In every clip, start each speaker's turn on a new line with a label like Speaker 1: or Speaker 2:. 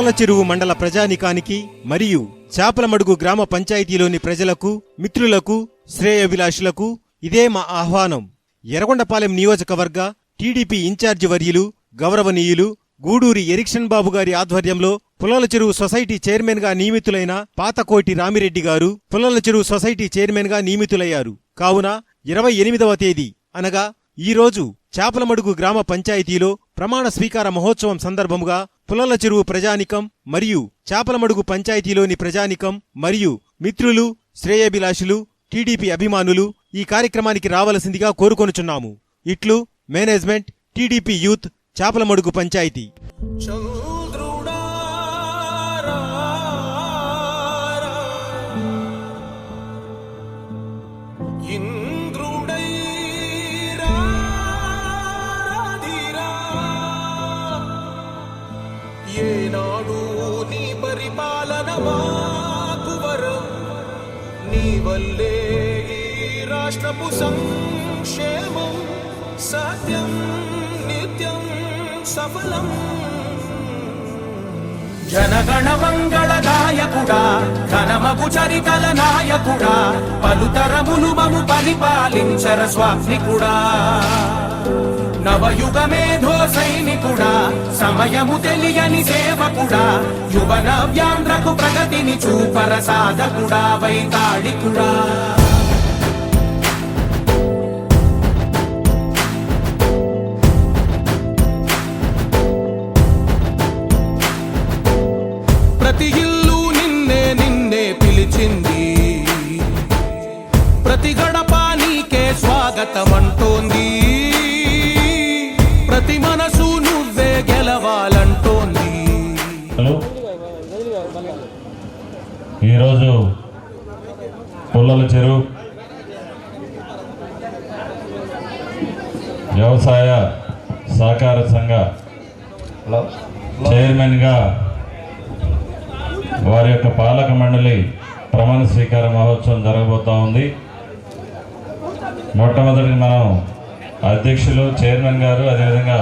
Speaker 1: పుల్లల చెరువు మండల ప్రజానికానికి మరియు చాపలమడుగు గ్రామ పంచాయతీలోని ప్రజలకు, మిత్రులకు, శ్రేయోభిలాషులకు ఇదే మా ఆహ్వానం. ఎర్రగొండపాలెం నియోజకవర్గ టీడీపీ ఇన్ఛార్జి వర్యులు గౌరవనీయులు గూడూరి ఎరిక్షన్ బాబు గారి ఆధ్వర్యంలో పుల్లల చెరువు సొసైటీ చైర్మన్ గా నియమితులైన పాతకోటి రామిరెడ్డి గారు పుల్లల చెరువు సొసైటీ చైర్మన్ గా నియమితులయ్యారు. కావున 28వ తేదీ అనగా ఈరోజు చాపలమడుగు గ్రామ పంచాయతీలో ప్రమాణ స్వీకార మహోత్సవం సందర్భముగా పుల్లల చెరువు ప్రజానికం మరియు చాపలమడుగు పంచాయతీలోని ప్రజానికం మరియు మిత్రులు, శ్రేయోభిలాషులు, టీడీపీ అభిమానులు ఈ కార్యక్రమానికి రావలసిందిగా కోరుకొనుచున్నాము. ఇట్లు management, TDP youth, Chapalamadugu panchayat.
Speaker 2: ఏనాడు నీ పరిపాలన మాకు వరం, నీ వల్లే ఈ రాష్ట్రపు సంక్షేమం సత్యం నిత్యం సఫలం. జనగణ మంగళ నాయకుడా, ఘనమగు చరితల నాయకుడా, పలుతరములు మము పరిపాలించర స్వామికుడా. నవయుగ మేధో సైనికుడా, సమయము తెలియని సేవకుడా, యువ నవ్యాంధ్రకు ప్రగతిని చూపర సాధకుడా, వైతాళికుడా. ప్రతి ఇల్లు నిన్నే నిన్నే పిలిచింది, ప్రతి గడప నీకే స్వాగతమంటోంది, ప్రతి మనసు నువ్వే గెలవాలంటోంది.
Speaker 3: ఈరోజు పుల్లల చెరువు వ్యవసాయ సహకార సంఘ చైర్మన్గా వారి యొక్క పాలక మండలి ప్రమాణ స్వీకార మహోత్సవం జరగబోతూ ఉంది. మొట్టమొదటి మనం అధ్యక్షులు, చైర్మన్ గారు, అదేవిధంగా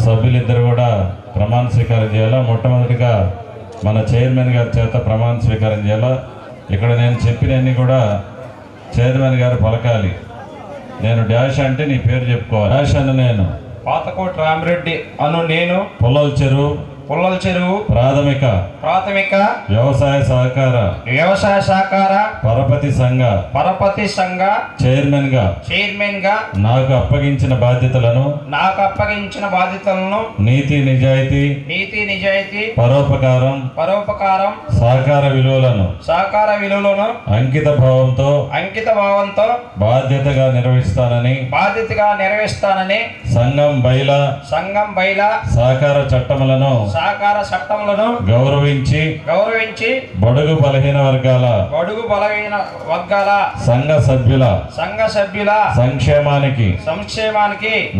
Speaker 3: సభ్యులిద్దరు కూడా ప్రమాణ స్వీకారం చేయాలా. మొట్టమొదటిగా మన చైర్మన్ గారి చేత ప్రమాణ స్వీకారం చేయాలా. ఇక్కడ నేను చెప్పినవన్నీ కూడా చైర్మన్ గారు పలకాలి. నేను డాష్ అంటే నీ పేరు చెప్పుకోవాలి. డాష్ అను నేను
Speaker 4: పాతకోటి రామిరెడ్డి అను నేను
Speaker 3: పుల్లల చెరువు
Speaker 4: ప్రాథమిక వ్యవసాయ సహకార పరపతి సంఘ
Speaker 3: చైర్మన్ గా నాకు అప్పగించిన బాధ్యతలను నీతి నిజాయితీ పరోపకారం సహకార విలువలను అంకిత భావంతో బాధ్యతగా నిర్వహిస్తానని సంఘం బైలా సహకార చట్టములను గౌరవించి బడుగు బలహీన వర్గాల సంఘ సభ్యుల సంక్షేమానికి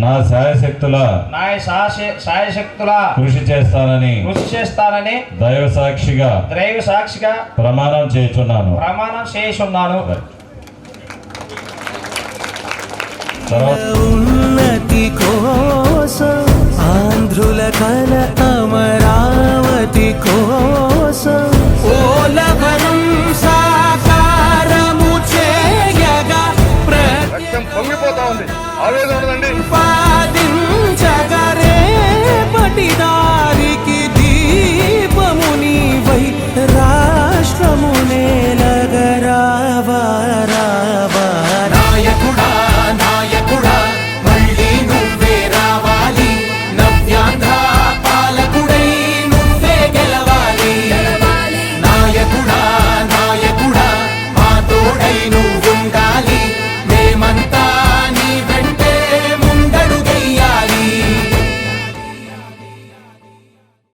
Speaker 3: నా శాయశక్తుల కృషి చేస్తానని దైవ సాక్షిగా ప్రమాణం చేయుచున్నాను.
Speaker 2: ఉన్నతి కోసం ఆంధ్రుల కల అమరావతి కోసం